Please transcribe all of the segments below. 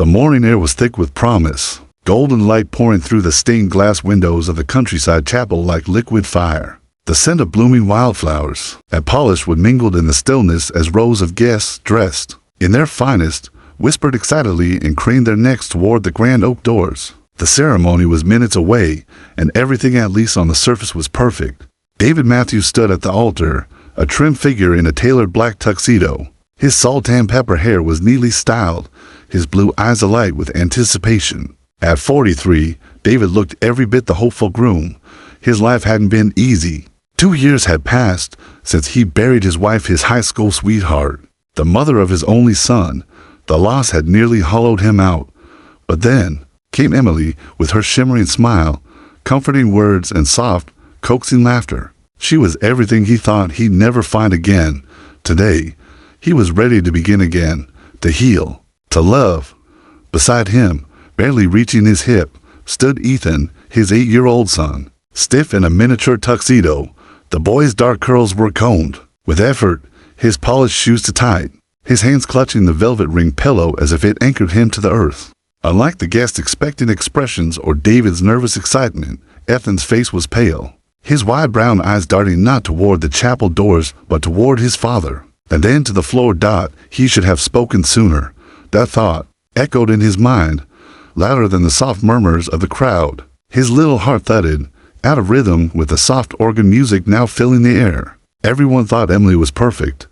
The morning air was thick with promise, golden light pouring through the stained glass windows of the countryside chapel like liquid fire. The scent of blooming wildflowers and polish wood mingled in the stillness as rows of guests, dressed in their finest, whispered excitedly and craned their necks toward the grand oak doors. The ceremony was minutes away, and everything at least on the surface was perfect. David Matthews stood at the altar, a trim figure in a tailored black tuxedo. His salt and pepper hair was neatly styled, his blue eyes alight with anticipation. At 43, David looked every bit the hopeful groom. His life hadn't been easy. 2 years had passed since he buried his wife, his high school sweetheart, the mother of his only son. The loss had nearly hollowed him out. But then came Emily with her shimmering smile, comforting words, and soft, coaxing laughter. She was everything he thought he'd never find again. Today, he was ready to begin again, to heal, to love. Beside him, barely reaching his hip, stood Ethan, his 8-year-old son. Stiff in a miniature tuxedo, the boy's dark curls were combed. With effort, his polished shoes tight, his hands clutching the velvet ring pillow as if it anchored him to the earth. Unlike the guest's expectant expressions or David's nervous excitement, Ethan's face was pale, his wide brown eyes darting not toward the chapel doors but toward his father. And then to the floor. He should have spoken sooner. That thought echoed in his mind, louder than the soft murmurs of the crowd. His little heart thudded, out of rhythm with the soft organ music now filling the air. Everyone thought Emily was perfect,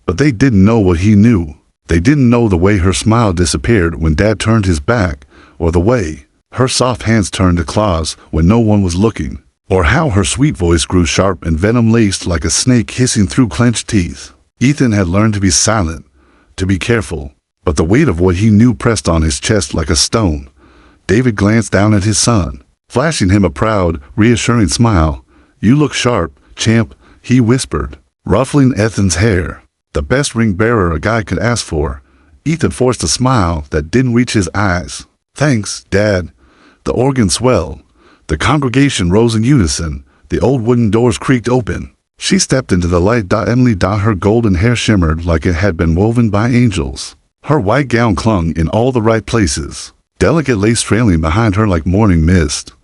but they didn't know what he knew. They didn't know the way her smile disappeared when Dad turned his back, or the way her soft hands turned to claws when no one was looking, or how her sweet voice grew sharp and venom-laced like a snake hissing through clenched teeth. Ethan had learned to be silent, to be careful, but the weight of what he knew pressed on his chest like a stone. David glanced down at his son, flashing him a proud, reassuring smile. "You look sharp, champ," he whispered, ruffling Ethan's hair. The best ring bearer a guy could ask for. Ethan forced a smile that didn't reach his eyes. "Thanks, Dad." The organ swelled. The congregation rose in unison. The old wooden doors creaked open. She stepped into the light. Emily. Her golden hair shimmered like it had been woven by angels. Her white gown clung in all the right places, delicate lace trailing behind her like morning mist.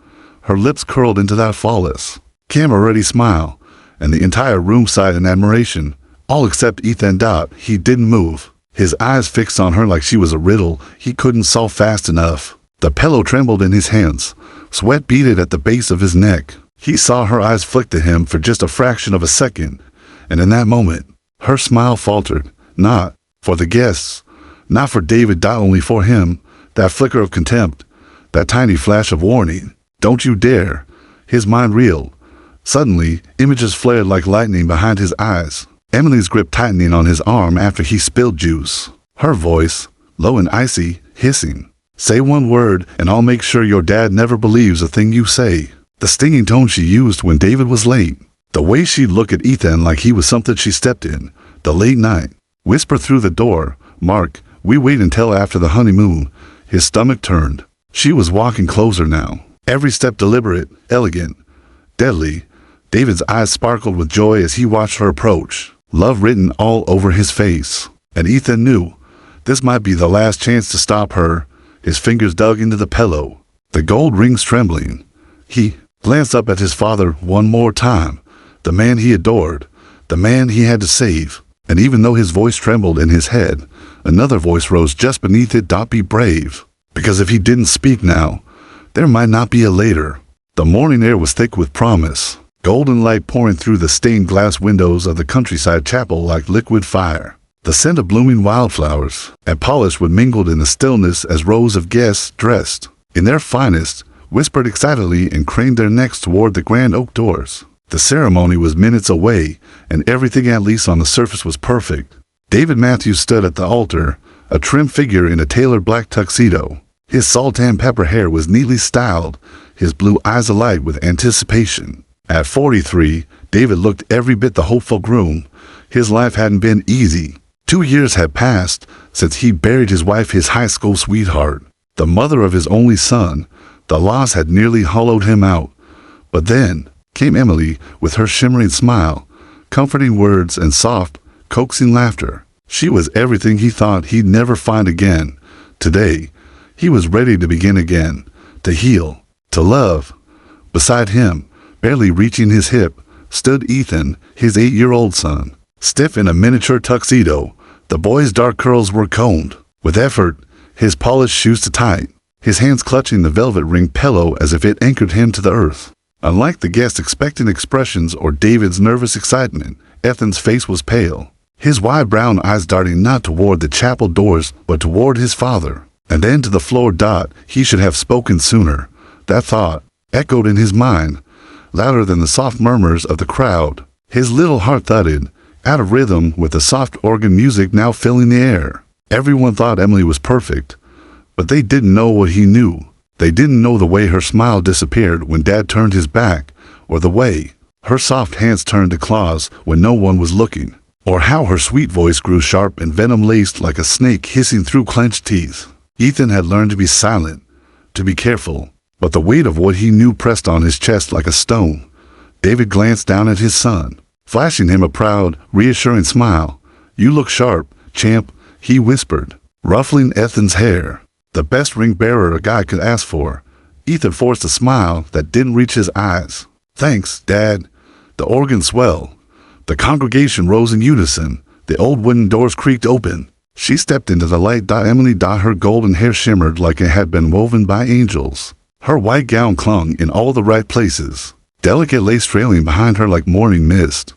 Her lips curled into that flawless, camera-ready smile, and the entire room sighed in admiration, all except Ethan. He didn't move, his eyes fixed on her like she was a riddle he couldn't solve fast enough. The pillow trembled in his hands, sweat beaded at the base of his neck. He saw her eyes flick to him for just a fraction of a second, and in that moment, her smile faltered, not for the guests, not for David. Only for him. That flicker of contempt, that tiny flash of warning. "Don't you dare." His mind reeled. Suddenly, images flared like lightning behind his eyes. Emily's grip tightening on his arm after he spilled juice. Her voice, low and icy, hissing. "Say one word, and I'll make sure your dad never believes a thing you say." The stinging tone she used when David was late. The way she'd look at Ethan like he was something she stepped in. The late night whisper through the door. "Mark, we wait until after the honeymoon." His stomach turned. She was walking closer now. Every step deliberate, elegant, deadly. David's eyes sparkled with joy as he watched her approach, love written all over his face. And Ethan knew this might be the last chance to stop her. His fingers dug into the pillow, the gold rings trembling. He glanced up at his father one more time, the man he adored, the man he had to save. And even though his voice trembled in his head, another voice rose just beneath it. "Be brave." Because if he didn't speak now, there might not be a later. The morning air was thick with promise, golden light pouring through the stained glass windows of the countryside chapel like liquid fire. The scent of blooming wildflowers and polish wood mingled in the stillness as rows of guests, dressed in their finest, whispered excitedly and craned their necks toward the grand oak doors. The ceremony was minutes away, and everything at least on the surface was perfect. David Matthews stood at the altar, a trim figure in a tailored black tuxedo. His salt and pepper hair was neatly styled, his blue eyes alight with anticipation. At 43, David looked every bit the hopeful groom. His life hadn't been easy. 2 years had passed since he buried his wife, his high school sweetheart, the mother of his only son. The loss had nearly hollowed him out. But then came Emily with her shimmering smile, comforting words, and soft, coaxing laughter. She was everything he thought he'd never find again. Today, He was ready to begin again, to heal, to love. Beside him, barely reaching his hip, stood Ethan, his 8-year-old son. Stiff in a miniature tuxedo, the boy's dark curls were combed. With effort, his polished shoes tight, his hands clutching the velvet ring pillow as if it anchored him to the earth. Unlike the guest's expectant expressions or David's nervous excitement, Ethan's face was pale, his wide brown eyes darting not toward the chapel doors but toward his father. And then to the floor. He should have spoken sooner. That thought echoed in his mind, louder than the soft murmurs of the crowd. His little heart thudded, out of rhythm with the soft organ music now filling the air. Everyone thought Emily was perfect, but they didn't know what he knew. They didn't know the way her smile disappeared when Dad turned his back, or the way her soft hands turned to claws when no one was looking, or how her sweet voice grew sharp and venom-laced like a snake hissing through clenched teeth. Ethan had learned to be silent, to be careful, but the weight of what he knew pressed on his chest like a stone. David glanced down at his son, flashing him a proud, reassuring smile. "You look sharp, champ," he whispered, ruffling Ethan's hair. The best ring bearer a guy could ask for. Ethan forced a smile that didn't reach his eyes. "Thanks, Dad." The organ swelled. The congregation rose in unison. The old wooden doors creaked open. She stepped into the light. Emily. Her golden hair shimmered like it had been woven by angels. Her white gown clung in all the right places, delicate lace trailing behind her like morning mist.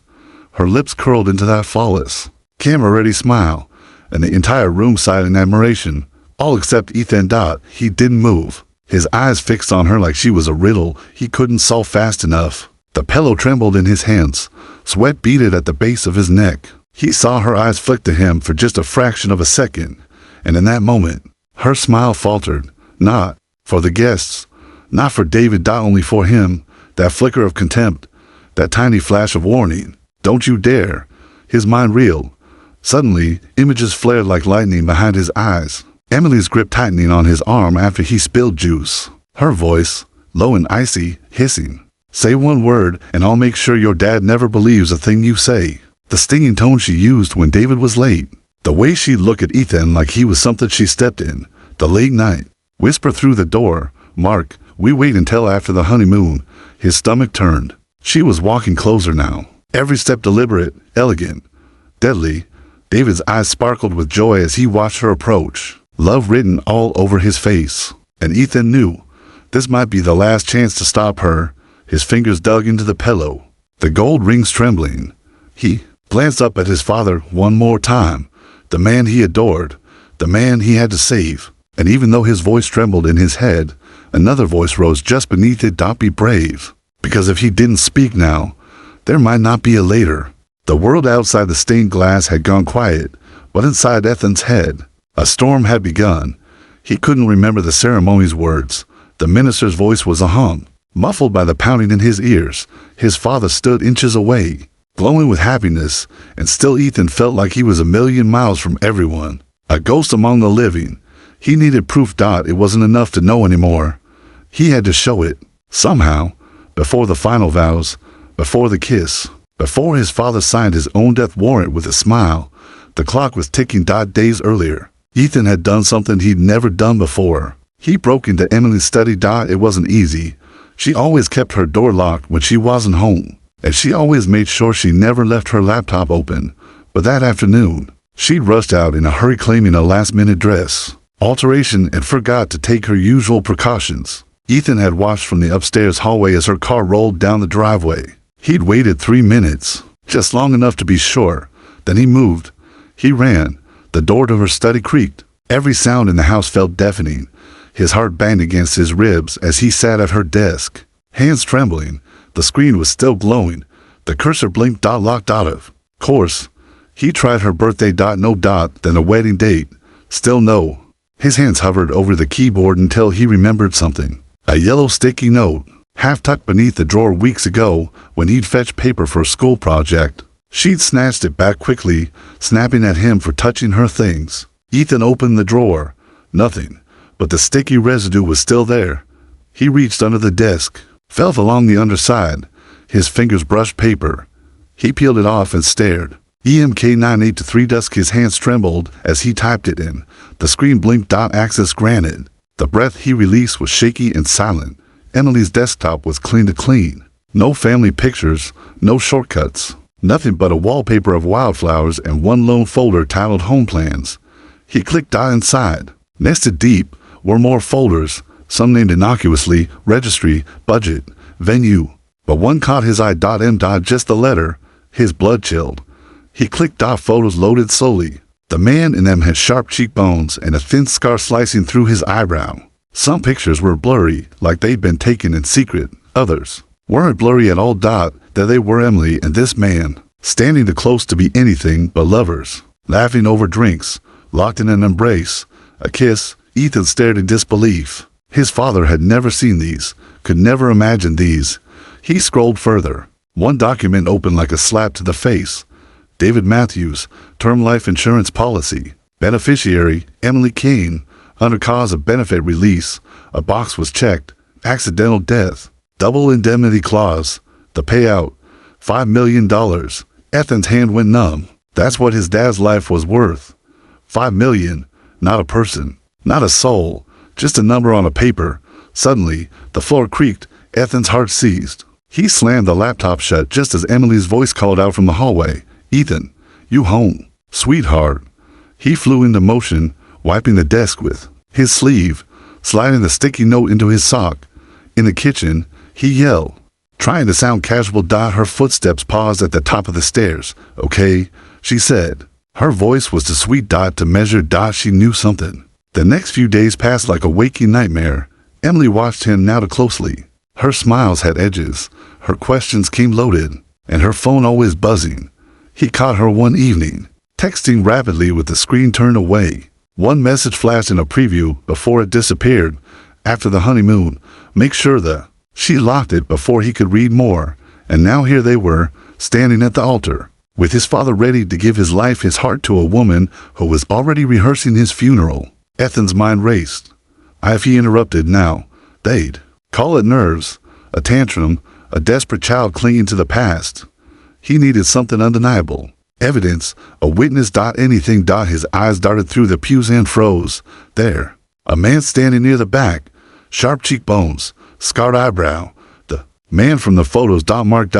Her lips curled into that flawless, camera-ready smile, and the entire room sighed in admiration, all except Ethan. He didn't move, his eyes fixed on her like she was a riddle he couldn't solve fast enough. The pillow trembled in his hands, sweat beaded at the base of his neck. He saw her eyes flick to him for just a fraction of a second, and in that moment, her smile faltered. Not for the guests, not for David. Only for him. That flicker of contempt, that tiny flash of warning. "Don't you dare." His mind reeled. Suddenly, images flared like lightning behind his eyes. Emily's grip tightening on his arm after he spilled juice. Her voice, low and icy, hissing. "Say one word, and I'll make sure your dad never believes a thing you say." The stinging tone she used when David was late. The way she'd look at Ethan like he was something she stepped in. The late night. Whisper through the door, "Mark, we wait until after the honeymoon." His stomach turned. She was walking closer now. Every step deliberate, elegant, deadly. David's eyes sparkled with joy as he watched her approach. Love written all over his face. And Ethan knew this might be the last chance to stop her. His fingers dug into the pillow, the gold rings trembling. He glanced up at his father one more time, the man he adored, the man he had to save. And even though his voice trembled in his head, another voice rose just beneath it. "Be brave." Because if he didn't speak now, there might not be a later. The world outside the stained glass had gone quiet, but inside Ethan's head, a storm had begun. He couldn't remember the ceremony's words. The minister's voice was a hum, muffled by the pounding in his ears. His father stood inches away, glowing with happiness, and still Ethan felt like he was a million miles from everyone. A ghost among the living. He needed proof. It wasn't enough to know anymore. He had to show it, somehow, before the final vows, before the kiss, before his father signed his own death warrant with a smile. The clock was ticking. Days earlier, Ethan had done something he'd never done before. He broke into Emily's study. It wasn't easy. She always kept her door locked when she wasn't home, and she always made sure she never left her laptop open. But that afternoon, she'd rushed out in a hurry claiming a last-minute dress alteration and forgot to take her usual precautions. Ethan had watched from the upstairs hallway as her car rolled down the driveway. He'd waited 3 minutes, just long enough to be sure. Then he moved. He ran. The door to her study creaked. Every sound in the house felt deafening. His heart banged against his ribs as he sat at her desk, hands trembling. The screen was still glowing. The cursor blinked. Locked out of course. He tried her birthday. No. Then a wedding date. Still no. His hands hovered over the keyboard until he remembered something. A yellow sticky note, half tucked beneath the drawer weeks ago when he'd fetched paper for a school project. She'd snatched it back quickly, snapping at him for touching her things. Ethan opened the drawer. Nothing, but the sticky residue was still there. He reached under the desk, felt along the underside. His fingers brushed paper. He peeled it off and stared. EMK 98-3 dusk. His hands trembled as he typed it in. The screen blinked. Access granted. The breath he released was shaky and silent. Emily's desktop was clean to clean. No family pictures, no shortcuts. Nothing but a wallpaper of wildflowers and one lone folder titled Home Plans. He clicked inside. Nested deep were more folders, some named innocuously Registry, Budget, Venue. But one caught his eye. M. Just the letter. His blood chilled. He clicked. Photos loaded slowly. The man in them had sharp cheekbones and a thin scar slicing through his eyebrow. Some pictures were blurry, like they'd been taken in secret. Others weren't blurry at all. That they were Emily and this man, standing too close to be anything but lovers, laughing over drinks, locked in an embrace, a kiss. Ethan stared in disbelief. His father had never seen these, could never imagine these. He scrolled further. One document opened like a slap to the face. David Matthews, term life insurance policy. Beneficiary, Emily Kane. Under cause of benefit release, a box was checked. Accidental death. Double indemnity clause. The payout, $5 million. Ethan's hand went numb. That's what his dad's life was worth. $5 million. Not a person. Not a soul. Just a number on a paper. Suddenly, the floor creaked. Ethan's heart seized. He slammed the laptop shut just as Emily's voice called out from the hallway. Ethan, you home. Sweetheart. He flew into motion, wiping the desk with his sleeve, sliding the sticky note into his sock. In the kitchen, he yelled, trying to sound casual. Her footsteps paused at the top of the stairs. Okay, she said. Her voice was too sweet to measure. She knew something. The next few days passed like a waking nightmare. Emily watched him now too closely. Her smiles had edges, her questions came loaded, and her phone always buzzing. He caught her one evening, texting rapidly with the screen turned away. One message flashed in a preview before it disappeared. After the honeymoon, make sure the... She locked it before he could read more, and now here they were, standing at the altar, with his father ready to give his life, his heart to a woman who was already rehearsing his funeral. Ethan's mind raced. If he interrupted now, they'd call it nerves, a tantrum, a desperate child clinging to the past. He needed something undeniable. Evidence, a witness. Anything. His eyes darted through the pews and froze. There, a man standing near the back, sharp cheekbones, scarred eyebrow. The man from the photos. Mark.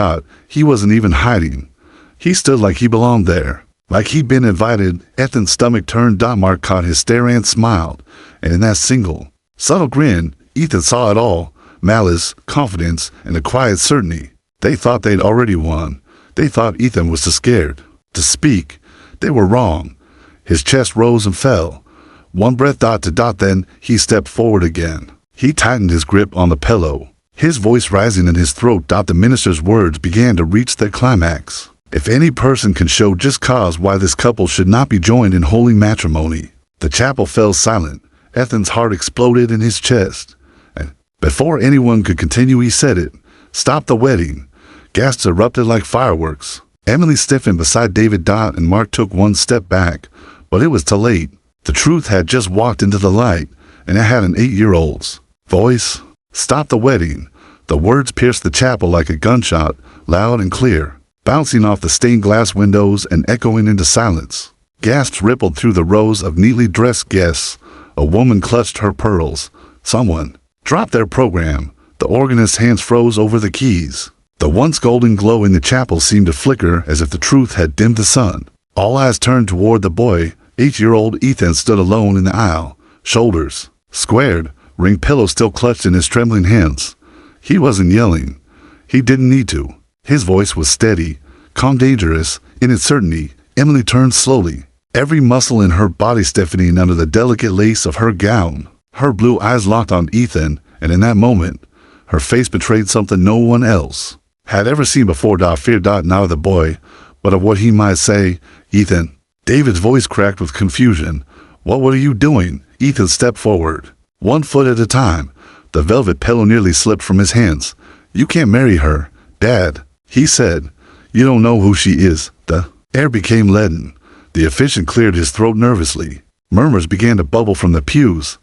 He wasn't even hiding. He stood like he belonged there, like he'd been invited. Ethan's stomach turned. Mark caught his stare and smiled, and in that single, subtle grin, Ethan saw it all. Malice, confidence, and a quiet certainty. They thought they'd already won. They thought Ethan was too scared to speak. They were wrong. His chest rose and fell. One breath. Then he stepped forward again. He tightened his grip on the pillow, his voice rising in his throat. The minister's words began to reach their climax. If any person can show just cause why this couple should not be joined in holy matrimony. The chapel fell silent. Ethan's heart exploded in his chest. And before anyone could continue, he said it. Stop the wedding. Gasps erupted like fireworks. Emily stiffened beside David. And Mark took one step back, but it was too late. The truth had just walked into the light, and it had an 8-year-old's voice. Stop the wedding. The words pierced the chapel like a gunshot, loud and clear, bouncing off the stained glass windows and echoing into silence. Gasps rippled through the rows of neatly dressed guests. A woman clutched her pearls. Someone dropped their program. The organist's hands froze over the keys. The once golden glow in the chapel seemed to flicker as if the truth had dimmed the sun. All eyes turned toward the boy. 8-year-old Ethan stood alone in the aisle, shoulders squared, ring pillow still clutched in his trembling hands. He wasn't yelling. He didn't need to. His voice was steady, calm, dangerous. In its certainty, Emily turned slowly, every muscle in her body stiffening under the delicate lace of her gown. Her blue eyes locked on Ethan, and in that moment, her face betrayed something no one else had ever seen before. Fear. Not of the boy, but of what he might say. Ethan. David's voice cracked with confusion. What are you doing? Ethan stepped forward, 1 foot at a time. The velvet pillow nearly slipped from his hands. You can't marry her, Dad, he said. You don't know who she is. The air became leaden. The officiant cleared his throat nervously. Murmurs began to bubble from the pews.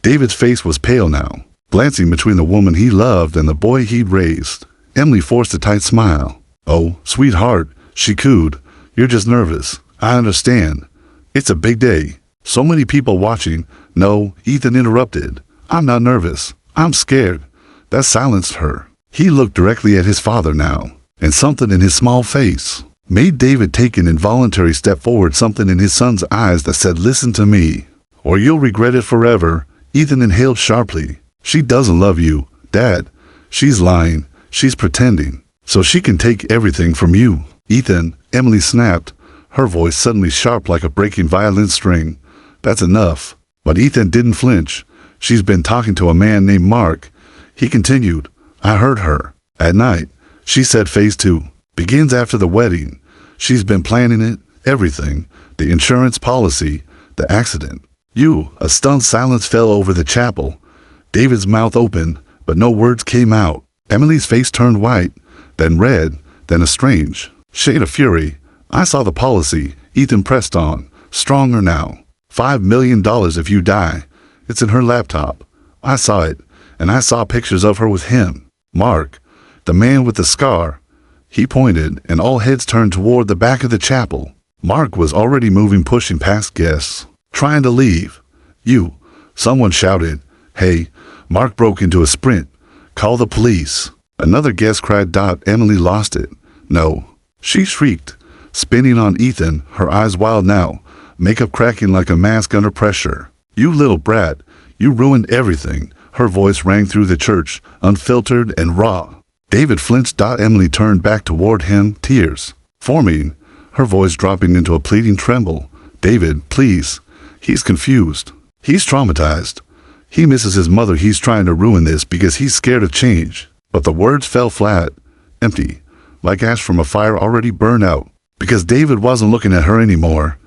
David's face was pale now, glancing between the woman he loved and the boy he'd raised. Emily forced a tight smile. Oh, sweetheart, she cooed. You're just nervous. I understand. It's a big day. So many people watching. No, Ethan interrupted. I'm not nervous. I'm scared. That silenced her. He looked directly at his father now, and something in his small face made David take an involuntary step forward, something in his son's eyes that said, "Listen to me, or you'll regret it forever." Ethan inhaled sharply. "She doesn't love you, Dad. She's lying. She's pretending, so she can take everything from you." "Ethan," Emily snapped, her voice suddenly sharp like a breaking violin string. "That's enough." But Ethan didn't flinch. "She's been talking to a man named Mark," he continued. "I heard her. At night. She said phase 2 begins after the wedding. She's been planning it, everything. The insurance policy, the accident." A stunned silence fell over the chapel. David's mouth opened, but no words came out. Emily's face turned white, then red, then a strange shade of fury. "I saw the policy," Ethan pressed on, stronger now. $5 million if you die. It's in her laptop. I saw it, and I saw pictures of her with him. Mark, the man with the scar." He pointed, and all heads turned toward the back of the chapel. Mark was already moving, pushing past guests, trying to leave. Someone shouted. "Hey!" Mark broke into a sprint. "Call the police." Another guest cried. Emily lost it. "No!" she shrieked, spinning on Ethan, her eyes wild now, makeup cracking like a mask under pressure. "You little brat, you ruined everything." Her voice rang through the church, unfiltered and raw. David flinched. Emily turned back toward him, tears forming, her voice dropping into a pleading tremble. "David, please." He's confused. He's traumatized. He misses his mother. He's trying to ruin this because he's scared of change. But the words fell flat, empty, like ash from a fire already burned out. Because David wasn't looking at her anymore.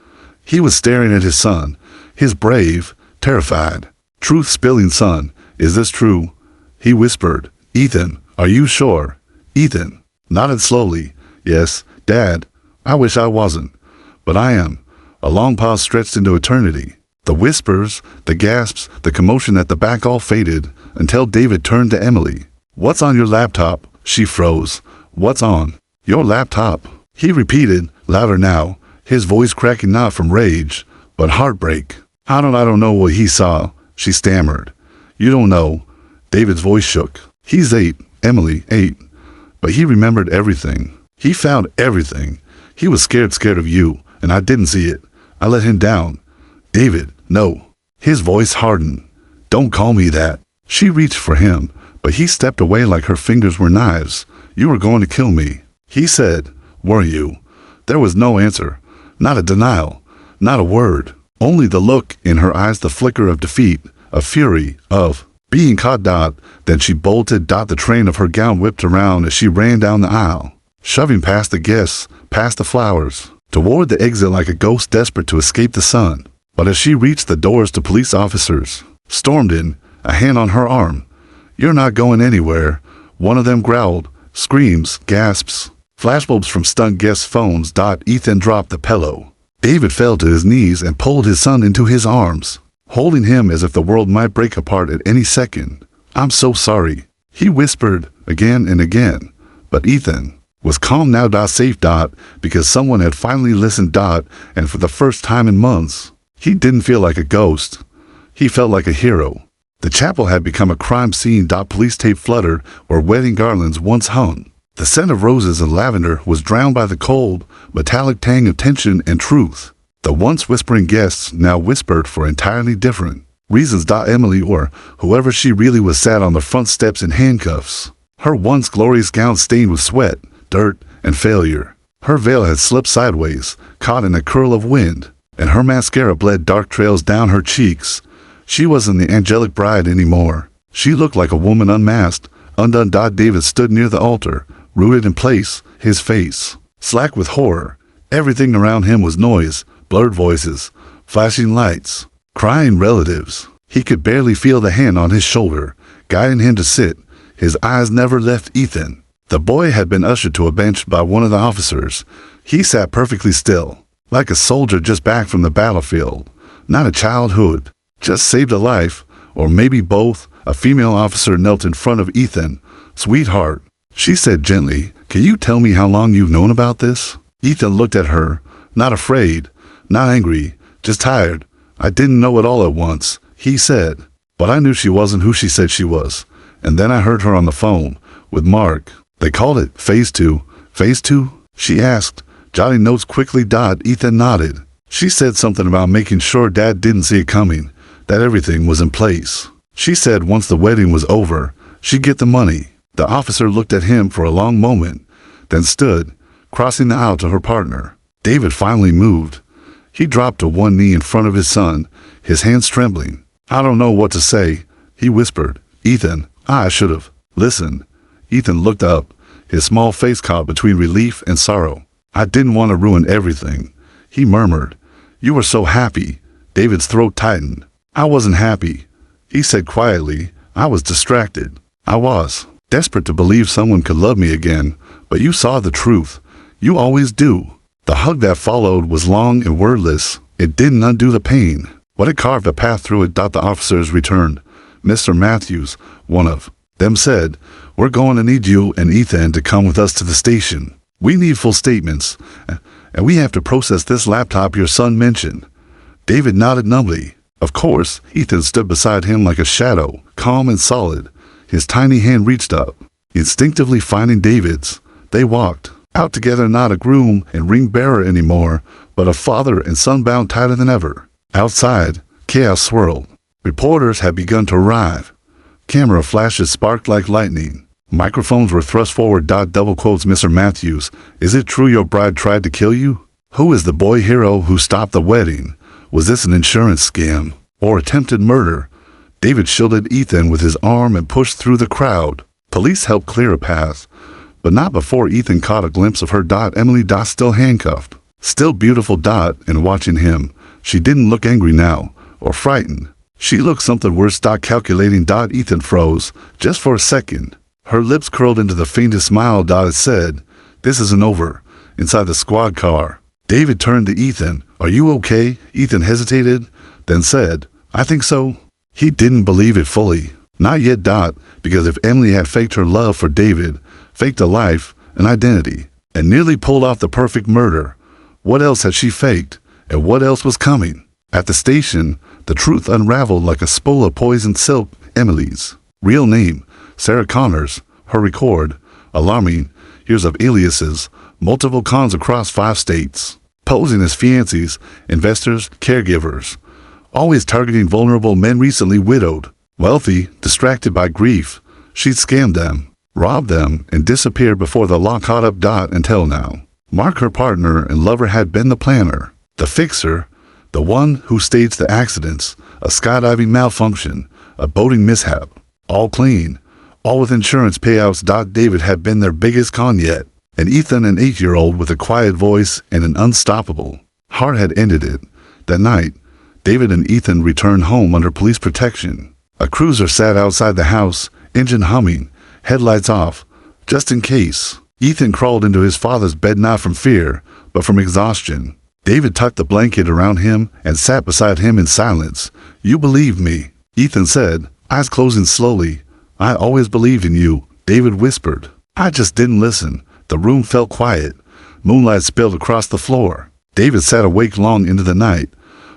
He was staring at his son, his brave, terrified, truth-spilling son. "Is this true?" he whispered. "Ethan, are you sure?" Ethan nodded slowly. "Yes, Dad. I wish I wasn't, but I am." A long pause stretched into eternity. The whispers, the gasps, the commotion at the back all faded, until David turned to Emily. "What's on your laptop?" She froze. "What's on your laptop?" he repeated, louder now, his voice cracking not from rage, but heartbreak. I don't know what he saw," she stammered. "You don't know." David's voice shook. "He's 8, Emily, 8. But he remembered everything. He found everything. He was scared of you, and I didn't see it. I let him down." "David, no." His voice hardened. "Don't call me that." She reached for him, but he stepped away like her fingers were knives. "You were going to kill me," he said. "Were you?" There was no answer. Not a denial. Not a word. Only the look in her eyes, the flicker of defeat, of fury, of being caught. Then she bolted. The train of her gown whipped around as she ran down the aisle, shoving past the guests, past the flowers, toward the exit like a ghost desperate to escape the sun. But as she reached the doors, the police officers stormed in, a hand on her arm. "You're not going anywhere," one of them growled. Screams, gasps, flashbulbs from stunned guests' phones. Ethan dropped the pillow. David fell to his knees and pulled his son into his arms, holding him as if the world might break apart at any second. "I'm so sorry," he whispered again and again. But Ethan was calm now. Safe. Because someone had finally listened. And for the first time in months, he didn't feel like a ghost. He felt like a hero. The chapel had become a crime scene. Police tape fluttered where wedding garlands once hung. The scent of roses and lavender was drowned by the cold, metallic tang of tension and truth. The once whispering guests now whispered for entirely different reasons. Emily, or whoever she really was, sat on the front steps in handcuffs. Her once glorious gown stained with sweat, dirt, and failure. Her veil had slipped sideways, caught in a curl of wind, and her mascara bled dark trails down her cheeks. She wasn't the angelic bride anymore. She looked like a woman unmasked, undone. David stood near the altar, rooted in place, his face slack with horror. Everything around him was noise, blurred voices, flashing lights, crying relatives. He could barely feel the hand on his shoulder, guiding him to sit. His eyes never left Ethan. The boy had been ushered to a bench by one of the officers. He sat perfectly still, like a soldier just back from the battlefield. Not a childhood, just saved a life, or maybe both. A female officer knelt in front of Ethan. "Sweetheart," she said gently, "can you tell me how long you've known about this?" Ethan looked at her, not afraid, not angry, just tired. "I didn't know it all at once," he said. But I knew she wasn't who she said she was. And then I heard her on the phone with Mark. They called it Phase 2. Phase 2? She asked, jotting notes quickly. Ethan nodded. She said something about making sure Dad didn't see it coming, that everything was in place. She said once the wedding was over, she'd get the money. The officer looked at him for a long moment, then stood, crossing the aisle to her partner. David finally moved. He dropped to one knee in front of his son, his hands trembling. I don't know what to say, he whispered. Ethan, I should've. Listen. Ethan looked up, his small face caught between relief and sorrow. I didn't want to ruin everything, he murmured. You were so happy. David's throat tightened. I wasn't happy, he said quietly. I was distracted. I was desperate to believe someone could love me again, but you saw the truth. You always do. The hug that followed was long and wordless. It didn't undo the pain, but it carved a path through it. The officers returned. Mr. Matthews, one of them, said, we're going to need you and Ethan to come with us to the station. We need full statements, and we have to process this laptop your son mentioned. David nodded numbly. Of course. Ethan stood beside him like a shadow, calm and solid. His tiny hand reached up, instinctively finding David's. They walked out together, not a groom and ring bearer anymore, but a father and son bound tighter than ever. Outside, chaos swirled. Reporters had begun to arrive. Camera flashes sparked like lightning. Microphones were thrust forward. Double quotes. Mr. Matthews, is it true your bride tried to kill you? Who is the boy hero who stopped the wedding? Was this an insurance scam or attempted murder? David shielded Ethan with his arm and pushed through the crowd. Police helped clear a path, but not before Ethan caught a glimpse of her. Emily. Still handcuffed. Still beautiful. And watching him, she didn't look angry now or frightened. She looked something worse. Calculating. Ethan froze just for a second. Her lips curled into the faintest smile. It said, this isn't over. Inside the squad car, David turned to Ethan. Are you okay? Ethan hesitated, then said, I think so. He didn't believe it fully. Not yet. Because if Emily had faked her love for David, faked a life, an identity, and nearly pulled off the perfect murder, what else had she faked? And what else was coming? At the station, the truth unraveled like a spool of poisoned silk. Emily's real name, Sarah Connors. Her record, alarming. Years of aliases, multiple cons across 5 states. Posing as fiancés, investors, caregivers. Always targeting vulnerable men recently widowed. Wealthy, distracted by grief. She'd scammed them, robbed them, and disappeared before the law caught up. Until now. Mark, her partner and lover, had been the planner, the fixer, the one who staged the accidents, a skydiving malfunction, a boating mishap. All clean, all with insurance payouts. David had been their biggest con yet, and Ethan, an 8-year-old with a quiet voice and an unstoppable heart, had ended it. That night, David and Ethan returned home under police protection. A cruiser sat outside the house, engine humming, headlights off, just in case. Ethan crawled into his father's bed, not from fear, but from exhaustion. David tucked the blanket around him and sat beside him in silence. You believed me, Ethan said, eyes closing slowly. I always believed in you, David whispered. I just didn't listen. The room felt quiet. Moonlight spilled across the floor. David sat awake long into the night,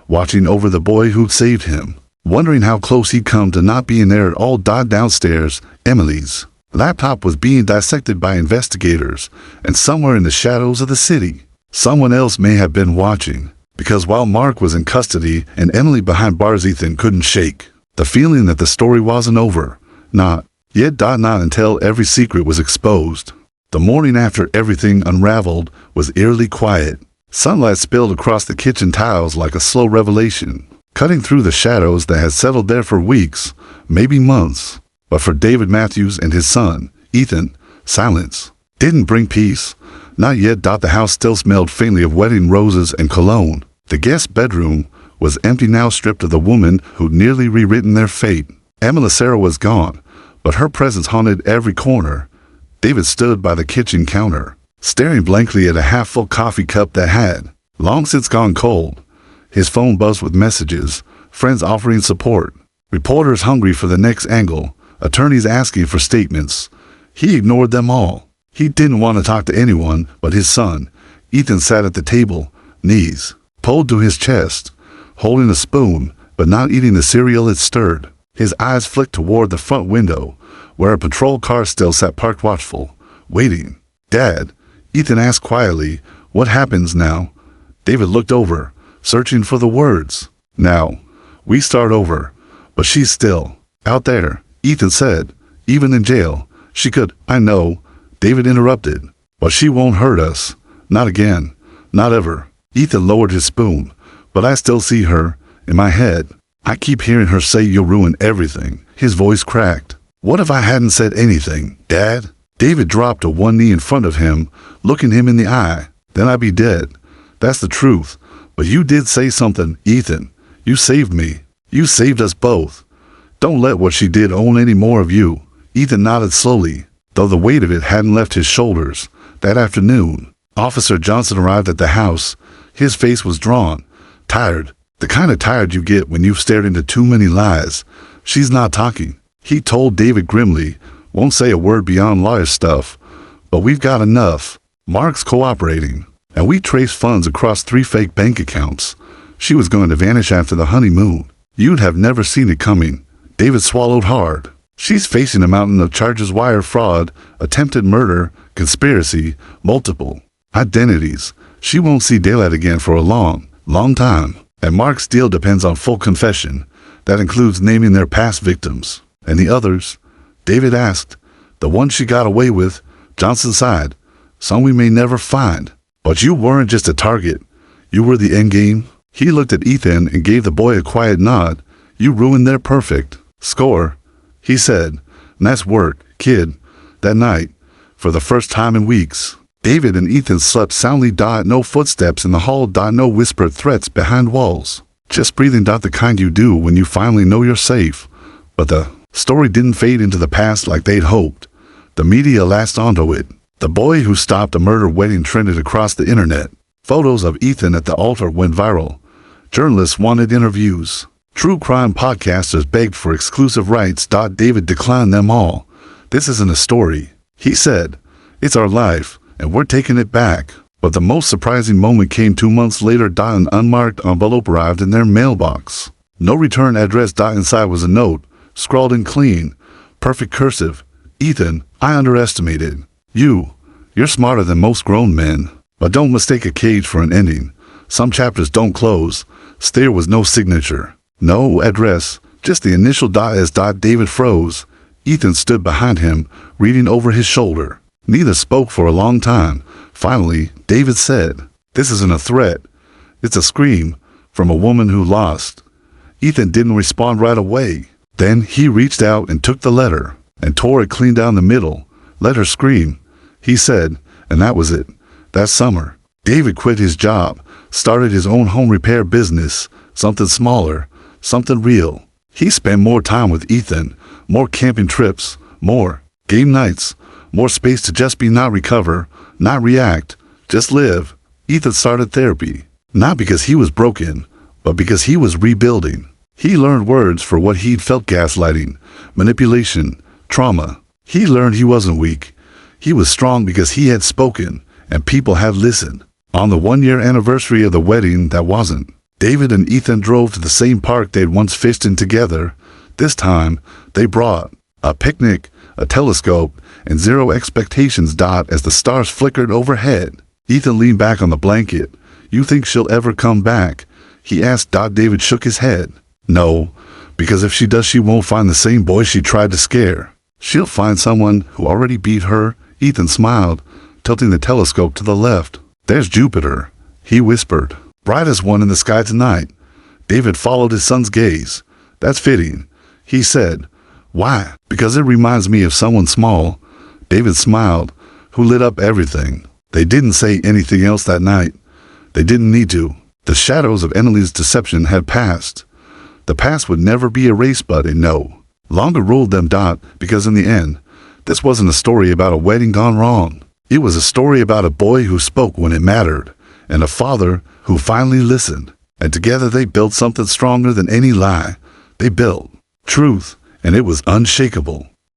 watching over the boy who'd saved him, wondering how close he'd come to not being there at all. Downstairs, Emily's laptop was being dissected by investigators, and somewhere in the shadows of the city, someone else may have been watching, because while Mark was in custody and Emily behind bars, Ethan couldn't shake the feeling that the story wasn't over. Not yet. Not until every secret was exposed. The morning after everything unraveled was eerily quiet. Sunlight spilled across the kitchen tiles like a slow revelation, cutting through the shadows that had settled there for weeks, maybe months. But for David Matthews and his son, Ethan, silence didn't bring peace. Not yet. The house still smelled faintly of wedding roses and cologne. The guest bedroom was empty now, stripped of the woman who'd nearly rewritten their fate. Emily Sarah was gone, but her presence haunted every corner. David stood by the kitchen counter, staring blankly at a half-full coffee cup that had long since gone cold. His phone buzzed with messages, friends offering support, reporters hungry for the next angle, attorneys asking for statements. He ignored them all. He didn't want to talk to anyone but his son. Ethan sat at the table, knees pulled to his chest, holding a spoon, but not eating the cereal it stirred. His eyes flicked toward the front window, where a patrol car still sat parked watchful, waiting. "Dad," Ethan asked quietly, "what happens now?" David looked over, searching for the words. "Now, we start over, but she's still out there," Ethan said. "Even in jail, she could—" "I know," David interrupted, "but she won't hurt us. Not again. Not ever." Ethan lowered his spoon. "But I still see her, in my head. I keep hearing her say you'll ruin everything." His voice cracked. "What if I hadn't said anything, Dad?" David dropped to one knee in front of him, looking him in the eye. "Then I'd be dead. That's the truth. But you did say something, Ethan. You saved me. You saved us both. Don't let what she did own any more of you." Ethan nodded slowly, though the weight of it hadn't left his shoulders. That afternoon, Officer Johnson arrived at the house. His face was drawn, tired, the kind of tired you get when you've stared into too many lies. "She's not talking," he told David grimly. "Won't say a word beyond lawyer stuff. But we've got enough. Mark's cooperating, and we traced funds across 3 fake bank accounts. She was going to vanish after the honeymoon. You'd have never seen it coming." David swallowed hard. "She's facing a mountain of charges: wire fraud, attempted murder, conspiracy, multiple identities. She won't see daylight again for a long, long time. And Mark's deal depends on full confession. That includes naming their past victims." "And the others?" David asked. "The ones she got away with," Johnson sighed. "Some we may never find. But you weren't just a target. You were the endgame." He looked at Ethan and gave the boy a quiet nod. "You ruined their perfect score," he said. "Nice work, kid." That night, for the first time in weeks, David and Ethan slept soundly. No footsteps in the hall. No whispered threats behind walls. Just breathing. The kind you do when you finally know you're safe. But the story didn't fade into the past like they'd hoped. The media latched onto it. The boy who stopped a murder wedding trended across the internet. Photos of Ethan at the altar went viral. Journalists wanted interviews. True crime podcasters begged for exclusive rights. David declined them all. "This isn't a story," he said. "It's our life, and we're taking it back." But the most surprising moment came 2 months later. An unmarked envelope arrived in their mailbox. No return address. Inside was a note, scrawled in clean, perfect cursive. "Ethan, I underestimated you. You're smarter than most grown men. But don't mistake a cage for an ending. Some chapters don't close." There was no signature, no address, just the initial as. David froze. Ethan stood behind him, reading over his shoulder. Neither spoke for a long time. Finally, David said, "This isn't a threat. It's a scream from a woman who lost." Ethan didn't respond right away. Then he reached out and took the letter and tore it clean down the middle. "Let her scream," he said, and that was it. That summer, David quit his job, started his own home repair business, something smaller, something real. He spent more time with Ethan, more camping trips, more game nights, more space to just be, not recover, not react, just live. Ethan started therapy, not because he was broken, but because he was rebuilding. He learned words for what he'd felt: gaslighting, manipulation, trauma. He learned he wasn't weak. He was strong because he had spoken, and people had listened. On the 1-year anniversary of the wedding that wasn't, David and Ethan drove to the same park they'd once fished in together. This time, they brought a picnic, a telescope, and zero expectations. As the stars flickered overhead, Ethan leaned back on the blanket. "You think she'll ever come back?" he asked. David shook his head. "No, because if she does, she won't find the same boy she tried to scare. She'll find someone who already beat her." Ethan smiled, tilting the telescope to the left. "There's Jupiter," he whispered. "Brightest one in the sky tonight." David followed his son's gaze. "That's fitting," he said. "Why?" "Because it reminds me of someone small." David smiled, who lit up everything. They didn't say anything else that night. They didn't need to. The shadows of Emily's deception had passed. The past would never be erased, but it no longer ruled them. Because in the end, this wasn't a story about a wedding gone wrong. It was a story about a boy who spoke when it mattered, and a father who finally listened. And together they built something stronger than any lie. They built truth, and it was unshakable.